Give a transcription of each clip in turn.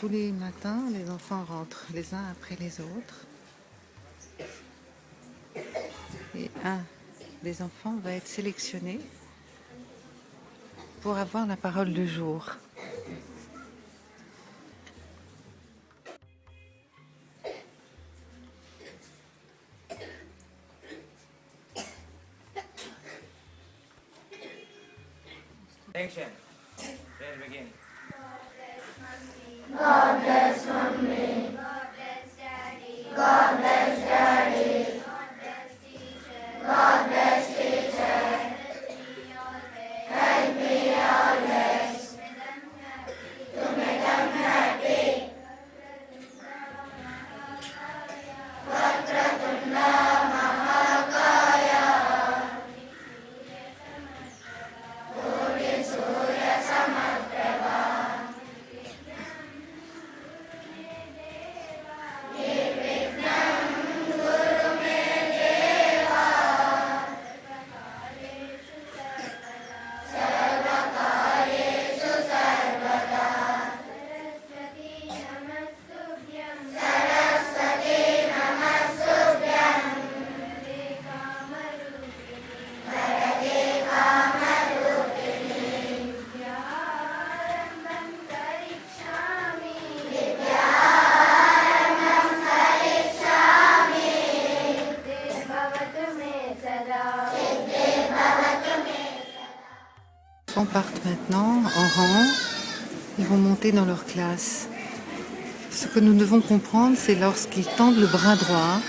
tous les matins, les enfants rentrent les uns après les autres. Et un des enfants va être sélectionné pour avoir la parole du jour. Action. Let's begin. God bless mommy. God bless daddy. God bless daddy. God bless teacher. God bless teacher. Help me always. To make them happy. Vakratunda Mahakaya. Koti Surya Samaprabha. Les enfants partent maintenant en rang, ils vont monter dans leur classe. Ce que nous devons comprendre, c'est lorsqu'ils tendent le bras droit,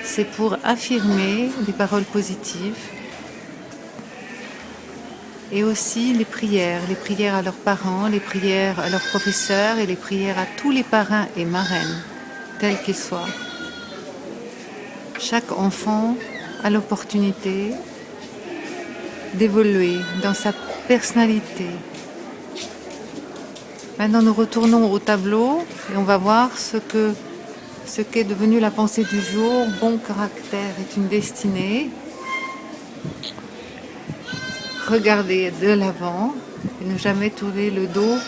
c'est pour affirmer des paroles positives et aussi les prières à leurs parents, les prières à leurs professeurs et les prières à tous les parrains et marraines, tels qu'ils soient. Chaque enfant a l'opportunité d'évoluer dans sa personnalité. Maintenant, nous retournons au tableau et on va voir ce qu'est devenu la pensée du jour. Bon caractère est une destinée. Regardez de l'avant et ne jamais tourner le dos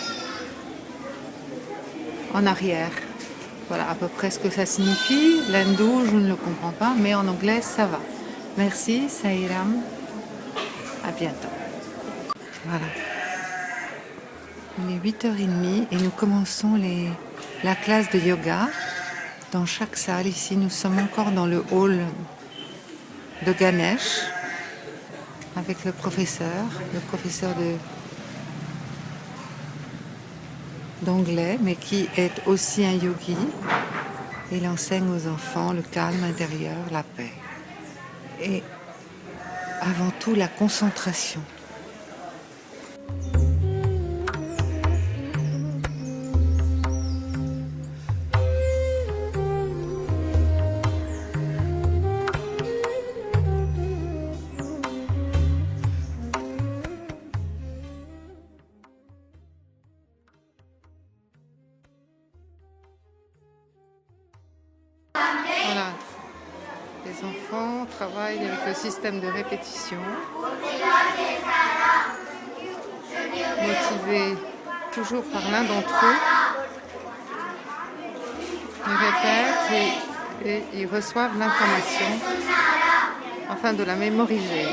en arrière. Voilà à peu près ce que ça signifie. L'hindou, je ne le comprends pas, mais en anglais, ça va. Merci, Sairam. À bientôt. Voilà. Il est 8h30 et nous commençons la classe de yoga dans chaque salle. Ici, nous sommes encore dans le hall de Ganesh avec le professeur d'anglais, mais qui est aussi un yogi. Il enseigne aux enfants le calme intérieur, la paix et avant tout la concentration. Voilà, les enfants travaillent avec le système de répétition, motivés toujours par l'un d'entre eux. Ils répètent et ils reçoivent l'information afin de la mémoriser.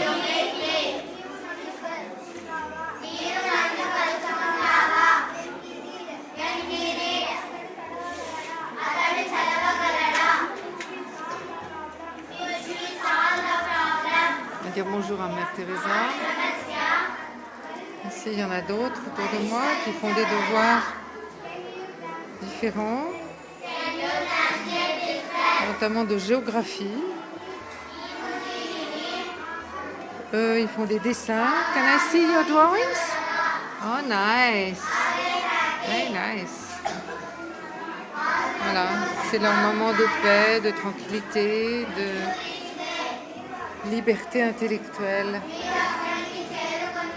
On va dire bonjour à Mère Teresa. Ici, il y en a d'autres autour de moi qui font des devoirs différents, notamment de géographie. Eux, ils font des dessins. Can I see your drawings? Oh, nice. Very nice. Voilà, c'est leur moment de paix, de tranquillité, de liberté intellectuelle.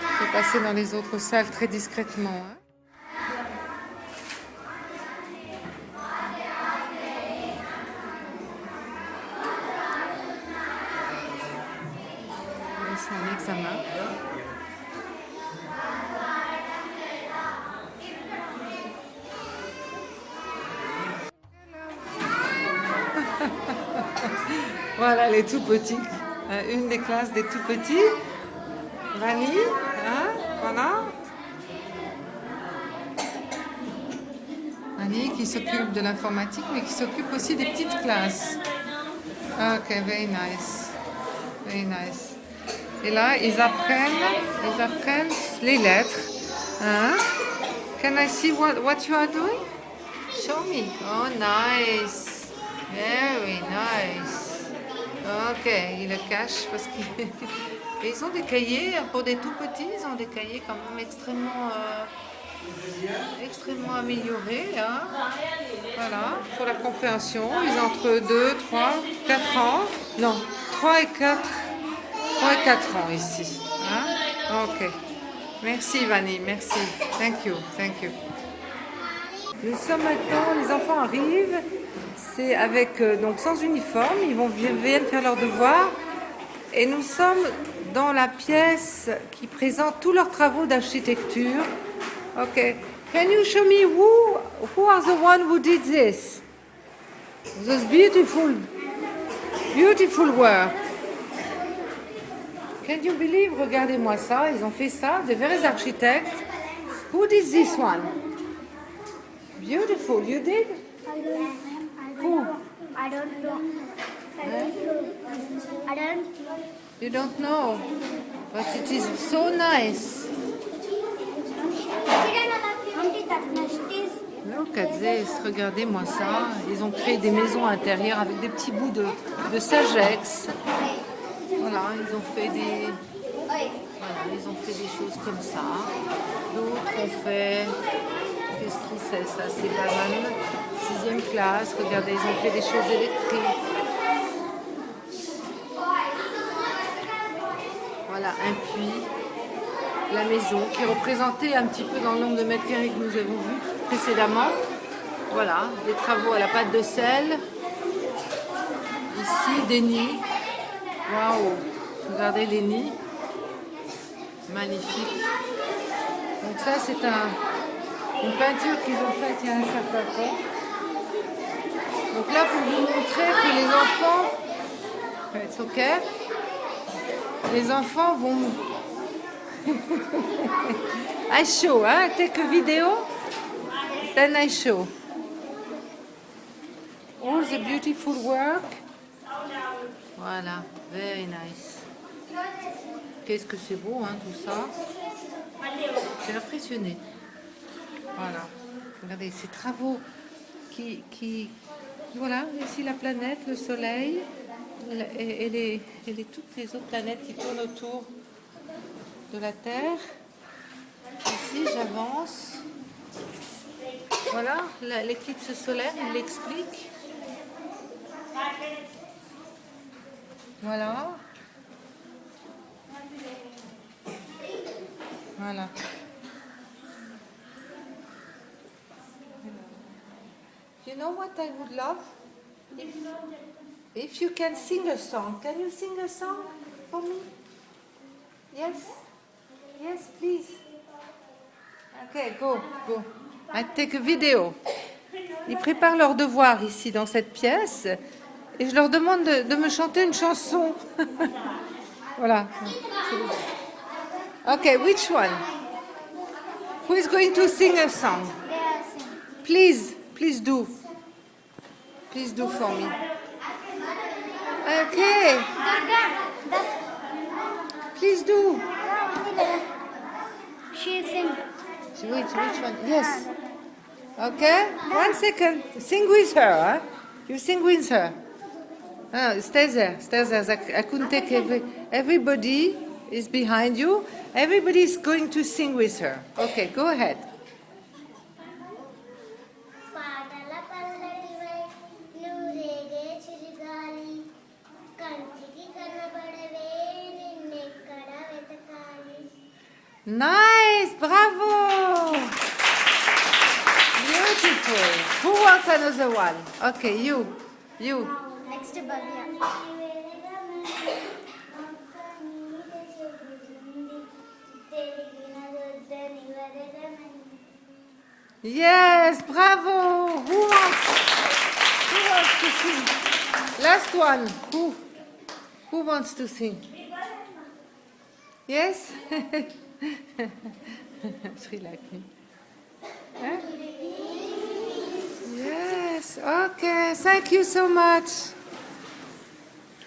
Je vais passer dans les autres salles très discrètement. C'est un examen. Voilà les tout petits. Une des classes des tout petits. Vanille, hein, voilà. Annie qui s'occupe de l'informatique, mais qui s'occupe aussi des petites classes. Ok, very nice. Very nice. Et là, ils apprennent les lettres. Hein? Can I see what you are doing? Show me. Oh, nice. Very nice. Ok, ils le cachent parce qu'ils ils ont des cahiers, pour des tout petits, ils ont des cahiers quand même extrêmement améliorés. Hein. Voilà, pour la compréhension, ils ont entre 2, 3, 4 ans. Non, 3 et 4 ans ici. Hein? Ok. Merci Vanny, merci. Thank you, thank you. Nous sommes maintenant, les enfants arrivent, c'est avec, donc sans uniforme, viennent faire leurs devoirs. Et nous sommes dans la pièce qui présente tous leurs travaux d'architecture. Ok. Can you show me who are the one who did this? Those beautiful work. Can you believe? Regardez-moi ça. Ils ont fait ça. The various architects. Who did this one? Beautiful. You did? Who? I don't know. You don't know. But it is so nice. Look at this, regardez-moi ça. Ils ont créé des maisons intérieures avec des petits bouts de sagex. Voilà, ils ont fait des choses comme ça. D'autres ont fait... Qu'est-ce que c'est ça? C'est la 6e classe. Regardez, ils ont fait des choses électriques. Voilà, un puits. La maison qui est représentée un petit peu dans le nombre de mètres carrés que nous avons vu précédemment. Voilà, des travaux à la pâte de sel. Ici, des nids. Waouh! Regardez les nids. Magnifique. Donc ça, c'est une peinture qu'ils ont faite il y a un certain temps. Donc là, pour vous montrer que les enfants... It's okay. Les enfants vont... I show, hein? Take a video, then I show. All the beautiful work. Voilà, very nice. Qu'est-ce que c'est beau, hein, tout ça. J'ai impressionné. Voilà, regardez ces travaux qui... Voilà, ici la planète, le soleil, et toutes les autres planètes qui tournent autour de la Terre. Ici, j'avance. Voilà, l'éclipse solaire, il l'explique. Voilà. Voilà. You know what I would love? If you can sing a song. Can you sing a song for me? Yes? Yes, please. Okay, go. I take a video. Ils préparent leurs devoirs ici dans cette pièce et je leur demande de me chanter une chanson. Voilà. Okay, which one? Who is going to sing a song? Please do. Please do for me. Okay. Please do. She is in. Which one? Yes. Okay. 1 second. Sing with her. Huh? You sing with her. Stay there. I couldn't take everybody is behind you. Everybody is going to sing with her. Okay, go ahead. Nice, bravo! Beautiful. Who wants another one? Okay, you. Next to Bhavya. Yes, bravo! Who wants to sing? Last one. Who wants to sing? Yes? Sri Lakshmi. Huh? Yes. Okay. Thank you so much.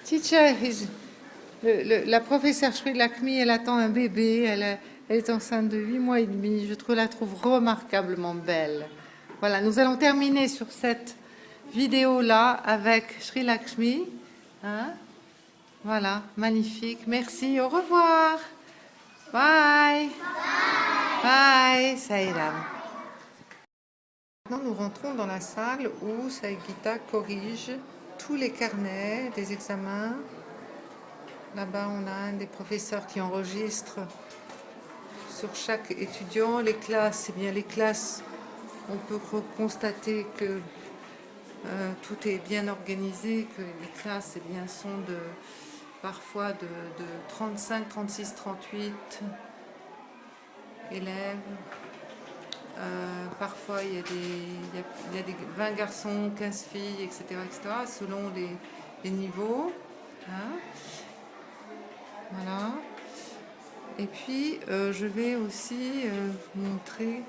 Teacher, la professeure Sri Lakshmi, elle attend un bébé. Elle est enceinte de 8 mois et demi. Je la trouve remarquablement belle. Voilà, nous allons terminer sur cette vidéo-là avec Sri Lakshmi. Hein? Voilà, magnifique. Merci, au revoir. Bye. Bye, Sairam. Maintenant, nous rentrons dans la salle où Saigita corrige tous les carnets des examens. Là-bas, on a un des professeurs qui enregistre sur chaque étudiant. Les classes, c'est bien les classes. On peut constater que tout est bien organisé, que les classes sont parfois de 35, 36, 38 élèves. Parfois il y a des 20 garçons, 15 filles, etc., selon les niveaux. Hein. Voilà. Et puis je vais aussi vous montrer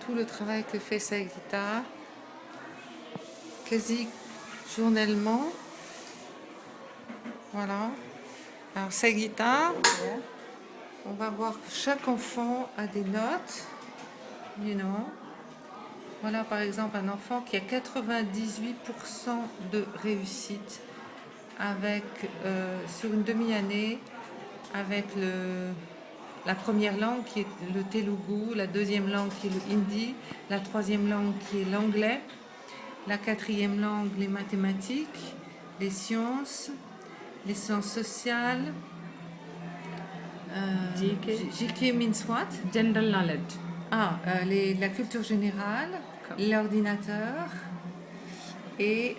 tout le travail que fait Saigita, quasi journellement. Voilà. Alors Saigita, on va voir que chaque enfant a des notes. Voilà par exemple un enfant qui a 98% de réussite avec, sur une demi-année avec la première langue qui est le Telugu, la deuxième langue qui est le hindi, la troisième langue qui est l'anglais, la quatrième langue les mathématiques, les sciences sociales. GK means what? General knowledge. La culture générale, l'ordinateur et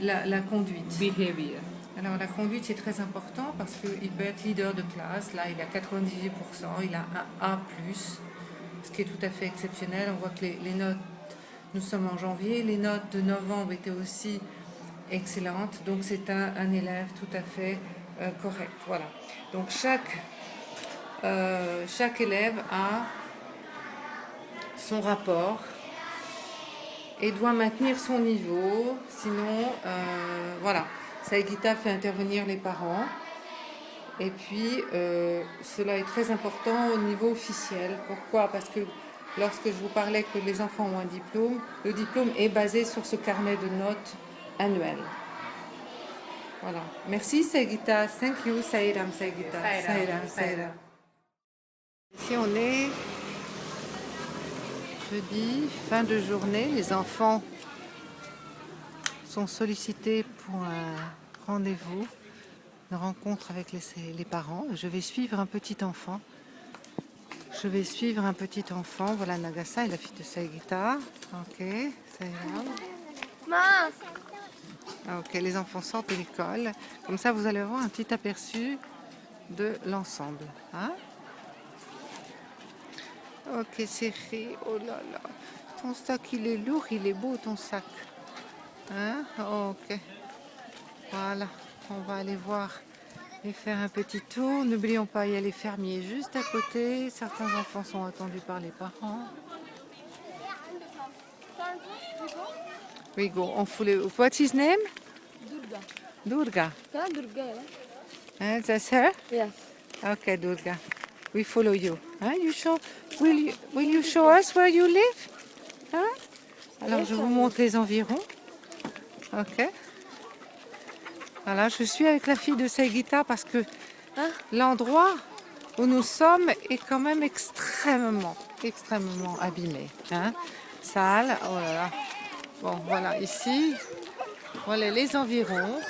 la conduite. Behavior. Alors la conduite c'est très important parce qu'il peut être leader de classe, là il a 98%, il a un A+, ce qui est tout à fait exceptionnel. On voit que les notes, nous sommes en janvier, les notes de novembre étaient aussi excellentes, donc c'est un élève tout à fait correct. Voilà. Donc chaque élève a son rapport et doit maintenir son niveau, sinon voilà. Saigita fait intervenir les parents et puis cela est très important au niveau officiel. Pourquoi? Parce que lorsque je vous parlais que les enfants ont un diplôme, le diplôme est basé sur ce carnet de notes annuel. Voilà. Merci Saigita. Thank you Sairam Saigita. Sairam. Ici on est jeudi, fin de journée. Les enfants sont sollicités pour un rendez-vous, une rencontre avec les parents. Je vais suivre un petit enfant. Voilà Nagasa et la fille de Saigita. Ok, ok, les enfants sortent de l'école. Comme ça, vous allez avoir un petit aperçu de l'ensemble. Hein? Ok, chérie. Oh là là. Ton sac, il est lourd, il est beau, ton sac. Hein? Ok. Voilà. On va aller voir et faire un petit tour. N'oublions pas, il y a les fermiers juste à côté. Certains enfants sont attendus par les parents. We go. On fout What's his name? Durga. Durga. That's her? Yes. Okay, Durga. We follow you. Will you show us where you live? Hein? Alors, je vous montre les environs. Ok. Voilà, je suis avec la fille de Saigita parce que l'endroit où nous sommes est quand même extrêmement abîmé. Hein? Sale. Oh là là. Bon, voilà, ici, voilà les environs.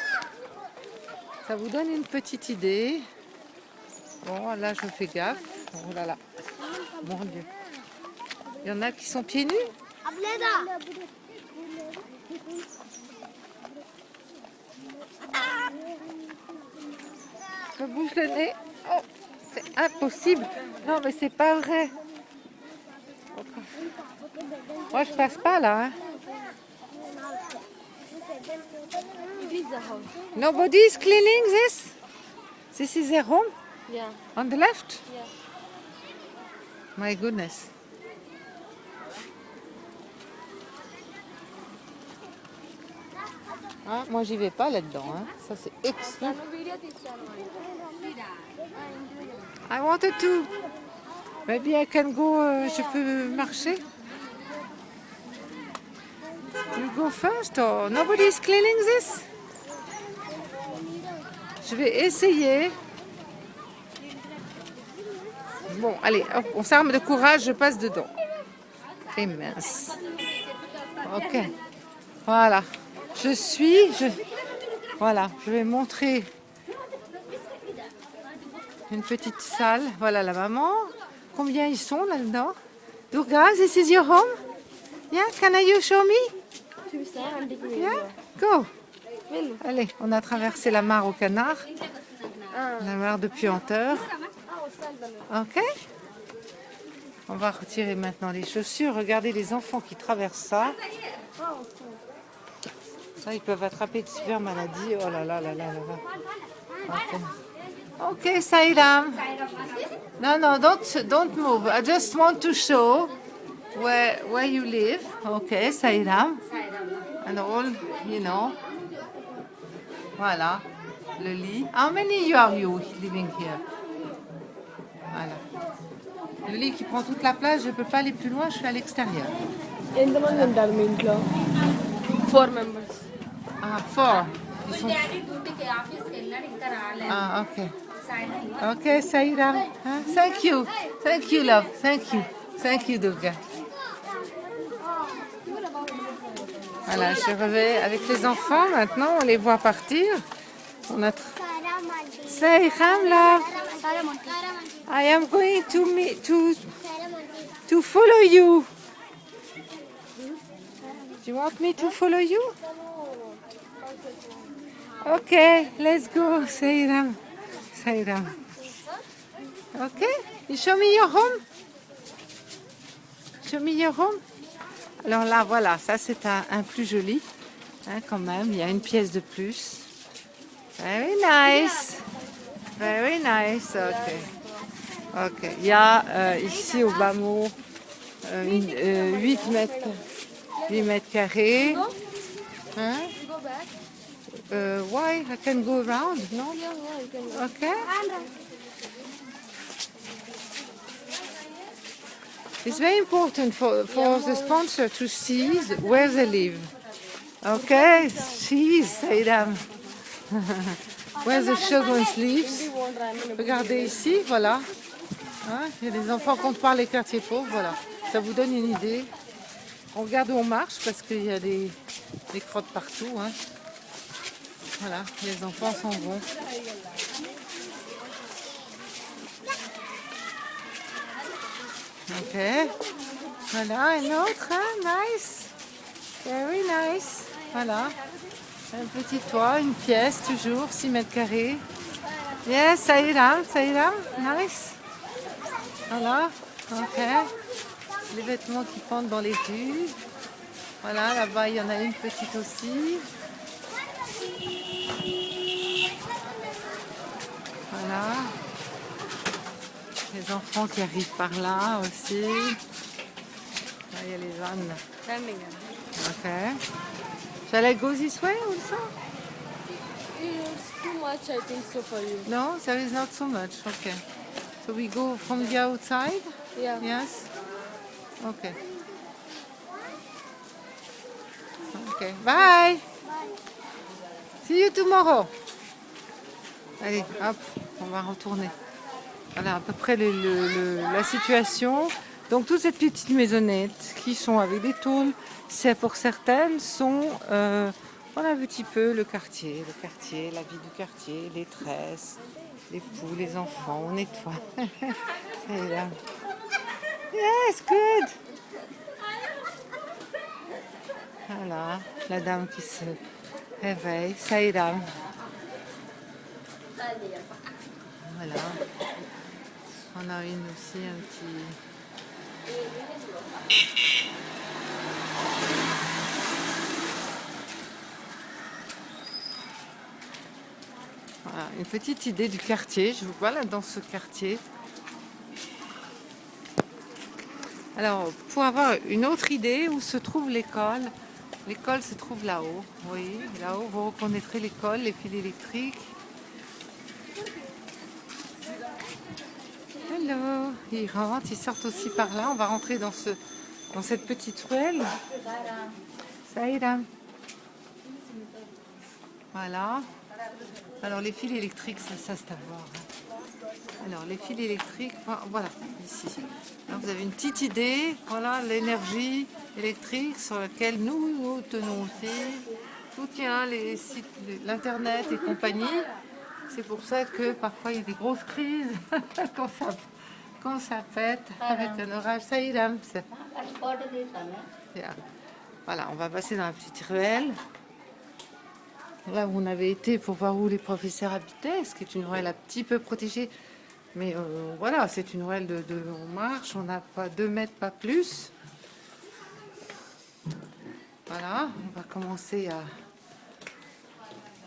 Ça vous donne une petite idée. Bon, là, je fais gaffe. Oh là là. Mon Dieu. Il y en a qui sont pieds nus. Je bouge le nez. Oh, c'est impossible. Non, mais c'est pas vrai. Moi, je passe pas là. Hein. It is the house. Nobody is cleaning this? This is their home? Yeah. On the left? Yeah. My goodness. Ah, moi, j'y vais pas là-dedans. Hein. Ça, c'est extra. I wanted to. Maybe I can go. Je peux marcher. You go first or nobody is cleaning this? Je vais essayer. Bon, allez, hop, on s'arme de courage, je passe dedans. Et mince. Ok. Voilà. Voilà, je vais montrer une petite salle. Voilà la maman. Combien ils sont là-dedans? Durga, this is your home? Yeah, can you show me? Yeah, go. Allez, on a traversé la mare au canard. La mare de Puanteur. Ok. On va retirer maintenant les chaussures. Regardez les enfants qui traversent ça. Ça, ils peuvent attraper de super maladies. Oh là là là là là là. Ok, Saïdam. No, don't move. I just want to show where you live. Ok, Saïdam. And all, you know. Voilà, le lit. How many are you living here? Voilà. Le lit qui prend toute la place, je ne peux pas aller plus loin, je suis à l'extérieur. ఎంతమంది ఉంటారు మీ ఇంట్లో 4 members. Ah, 4. Ils sont... డ్యూటీకి ఆఫీస్కి వెళ్ళాడు ఇంకా రాలేదు Ah, ok. Ok, Saïda. Hein? Thank you. Thank you, love. Thank you. Thank you, Durga. Voilà, je vais avec les enfants maintenant, on les voit partir. On a... Say, Ram, love. I am going to follow you. Do you want me to follow you? Okay, let's go, Sayram. Sayram. Okay, you show me your home. Show me your home. Alors là, voilà, ça c'est un plus joli, hein, quand même. Il y a une pièce de plus. Very nice. Very nice. Okay. Ok. Il y a ici au bas mot 8 mètres carrés. Hein? Why? I can go around, no? Okay. It's very important for the sponsor to see where they live. Okay? Cheese, Saïdam. Where the children live. Regardez ici, voilà. Hein? Il y a des enfants comptent par les quartiers pauvres, voilà. Ça vous donne une idée. On regarde où on marche parce qu'il y a des crottes partout. Hein. Voilà, les enfants s'en vont. Ok. Voilà, un autre, hein? Nice. Very nice. Voilà. Un petit toit, une pièce, toujours, 6 mètres carrés. Yes, Saïdam. Nice. Voilà. Ok. Les vêtements qui pendent dans les rues. Voilà, là-bas, il y en a une petite aussi. Voilà. Les enfants qui arrivent par là aussi. Là, il y a les vannes. Ok. Shall I go this way also? It's too much, I think so, for you. No, there is not so much. Okay. So we go from the outside? Yeah. Yes? Okay. Okay. Bye. See you tomorrow. Allez, hop, on va retourner. Voilà à peu près la situation. Donc toutes ces petites maisonnettes qui sont avec des tôles, c'est pour certaines sont, on a vu un petit peu le quartier, la vie du quartier, les tresses, les poules, les enfants, on nettoie. Et là. Yes, good. Voilà, la dame qui se réveille, Saïdam. Voilà. On a une aussi, un petit... Voilà, une petite idée du quartier. Je vous vois là dans ce quartier. Alors, pour avoir une autre idée où se trouve l'école se trouve là-haut. Oui, là-haut, vous reconnaîtrez l'école, les fils électriques. Hello, ils rentrent, ils sortent aussi par là. On va rentrer dans cette petite ruelle. Saïram. Voilà. Alors, les fils électriques, ça c'est à voir. Alors, les fils électriques, voilà, ici. Alors, vous avez une petite idée, voilà, l'énergie électrique sur laquelle nous tenons aussi. Tout tient, les sites, l'Internet et compagnie. C'est pour ça que parfois il y a des grosses crises quand ça pète avec un orage. Ça ira. Bien. Voilà, on va passer dans la petite ruelle. Là où on avait été pour voir où les professeurs habitaient, ce qui est une ruelle un petit peu protégée. Mais voilà, c'est une ruelle on marche, on n'a pas 2 mètres, pas plus. Voilà, on va commencer à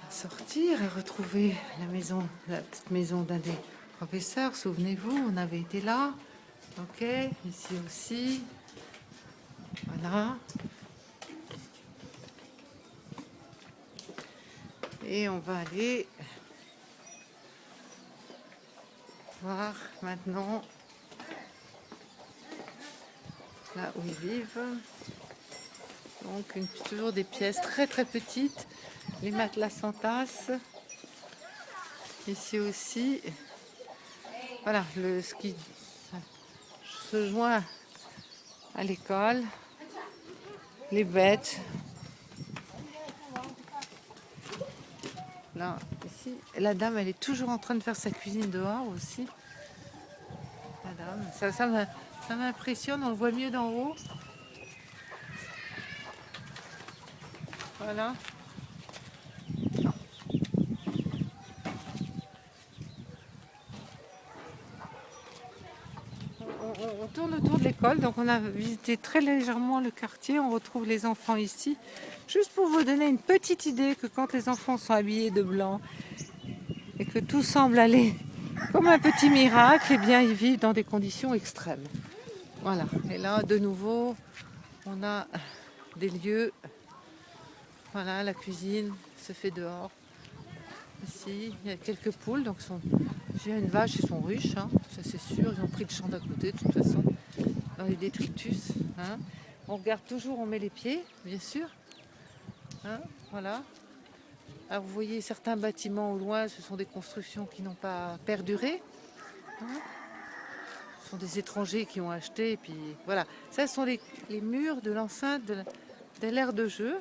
sortir et retrouver la petite maison d'un des professeurs. Souvenez-vous, on avait été là. Ok, ici aussi. Voilà. Et on va aller voir maintenant là où ils vivent. Donc toujours des pièces très très petites. Les matelas s'entassent. Ici aussi. Voilà, ce qui se joint à l'école. Les bêtes. Là, ici, la dame, elle est toujours en train de faire sa cuisine dehors aussi. La dame, ça m'impressionne, on le voit mieux d'en haut. Voilà. On tourne autour de l'école, donc on a visité très légèrement le quartier. On retrouve les enfants ici. Juste pour vous donner une petite idée que quand les enfants sont habillés de blanc et que tout semble aller comme un petit miracle, eh bien ils vivent dans des conditions extrêmes. Voilà. Et là, de nouveau, on a des lieux. Voilà, la cuisine se fait dehors. Ici, il y a quelques poules, donc j'ai une vache, ils sont riches, hein, ça c'est sûr. Ils ont pris le champ d'à côté, de toute façon, dans les détritus. Hein. On regarde toujours, on met les pieds, bien sûr. Hein, voilà. Alors vous voyez certains bâtiments au loin, ce sont des constructions qui n'ont pas perduré. Hein. Ce sont des étrangers qui ont acheté, et puis voilà. Ça sont les murs de l'enceinte de l'aire de jeu,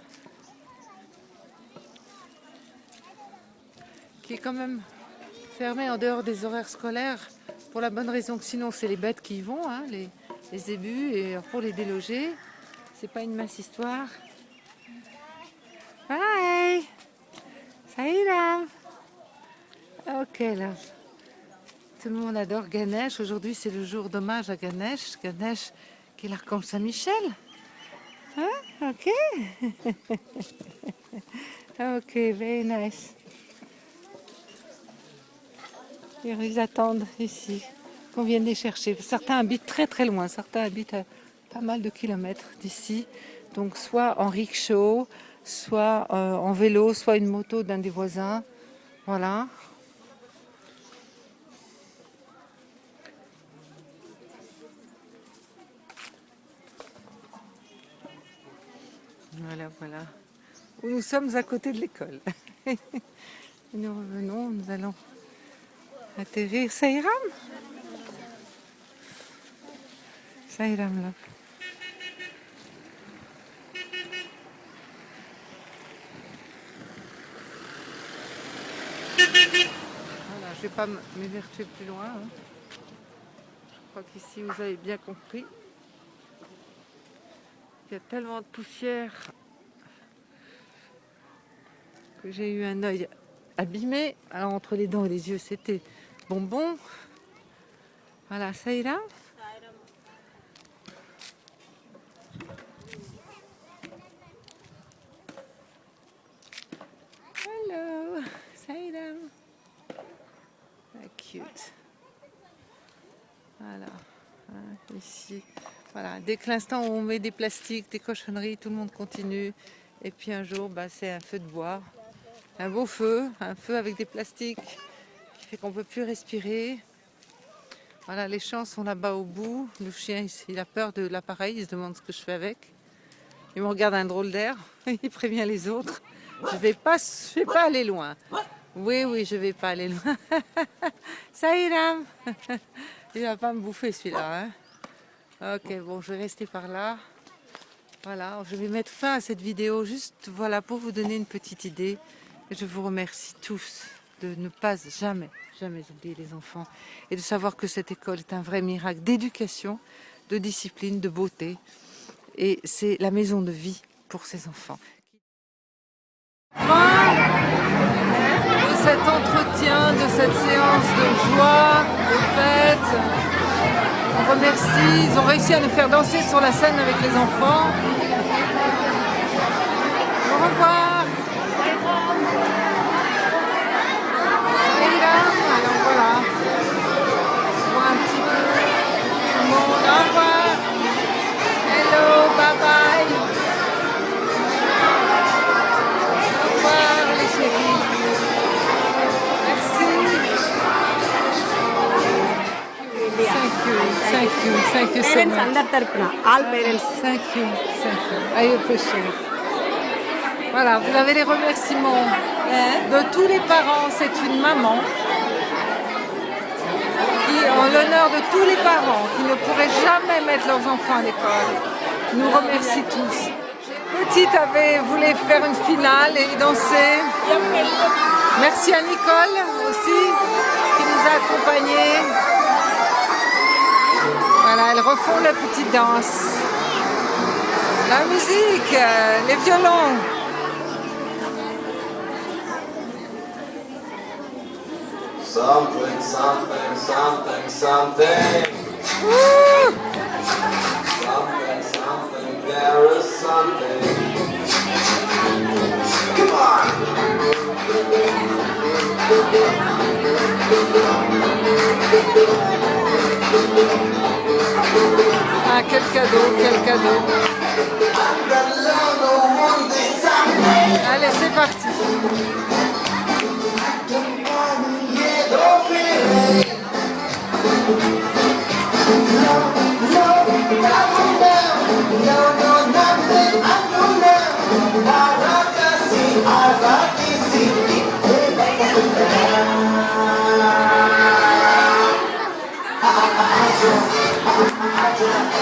qui est quand même fermé en dehors des horaires scolaires pour la bonne raison que sinon c'est les bêtes qui y vont, hein, les zébus, et pour les déloger, c'est pas une mince histoire. Hi, Saïram. Ok là. Tout le monde adore Ganesh. Aujourd'hui c'est le jour d'hommage à Ganesh. Ganesh qui est l'archange Saint-Michel. Hein? Ok. Ok, very nice. Ils attendent ici qu'on vienne les chercher. Certains habitent très très loin, certains habitent à pas mal de kilomètres d'ici. Donc soit en rickshaw, soit en vélo, soit une moto d'un des voisins. Voilà. Voilà, voilà. Nous sommes à côté de l'école. Nous revenons, nous allons atterrir. Saïram? Saïram là. Voilà, je ne vais pas m'évertuer plus loin. Hein. Je crois qu'ici vous avez bien compris. Il y a tellement de poussière que j'ai eu un œil abîmé. Alors entre les dents et les yeux, c'était bonbon. Voilà, ça ira. Hello, ça ira. ici. Voilà, dès que l'instant où on met des plastiques, des cochonneries, tout le monde continue. Et puis un jour, c'est un feu de bois, un beau feu, un feu avec des plastiques qui fait qu'on ne peut plus respirer. Voilà, les champs sont là-bas au bout. Le chien, il a peur de l'appareil, il se demande ce que je fais avec. Il me regarde un drôle d'air, il prévient les autres. Je vais pas aller loin. Oui, je vais pas aller loin. Ça ira. Il va pas me bouffer celui-là. Hein. Ok, bon, je vais rester par là. Voilà, je vais mettre fin à cette vidéo juste voilà, pour vous donner une petite idée. Et je vous remercie tous de ne pas jamais oublier les enfants et de savoir que cette école est un vrai miracle d'éducation, de discipline, de beauté. Et c'est la maison de vie pour ces enfants. Fin de cet entretien, de cette séance de joie, de fête. On remercie, ils ont réussi à nous faire danser sur la scène avec les enfants. Au revoir. Alors voilà. On voit un petit peu tout le monde. Au revoir. Hello, bye bye. Au revoir les chéris. Merci. Thank you so Parents much. అందరి తరపున all parents. Thank you. I appreciate. Voilà, vous avez les remerciements de tous les parents. C'est une maman qui, en l'honneur de tous les parents qui ne pourraient jamais mettre leurs enfants à l'école, nous remercie tous. Petite voulait faire une finale et danser. Merci à Nicole aussi qui nous a accompagnés. Voilà, elles refont la petite danse. La musique, les violons. Something, something, something, something. Ouh. Something, something, there is something. Come on! Ah, quel cadeau, quel cadeau. Allez, c'est parti.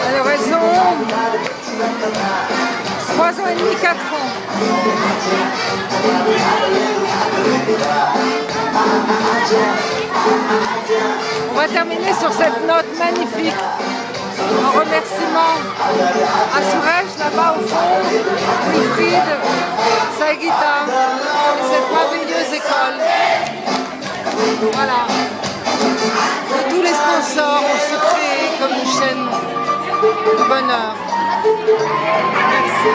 Alors elles ont 3 ans et demi, 4 ans. On va terminer sur cette note magnifique en remerciement à Suresh là-bas au fond, Wilfried, Saïgita et cette merveilleuse école. Voilà. Et tous les sponsors ont su créer comme une chaîne de bonheur. Merci.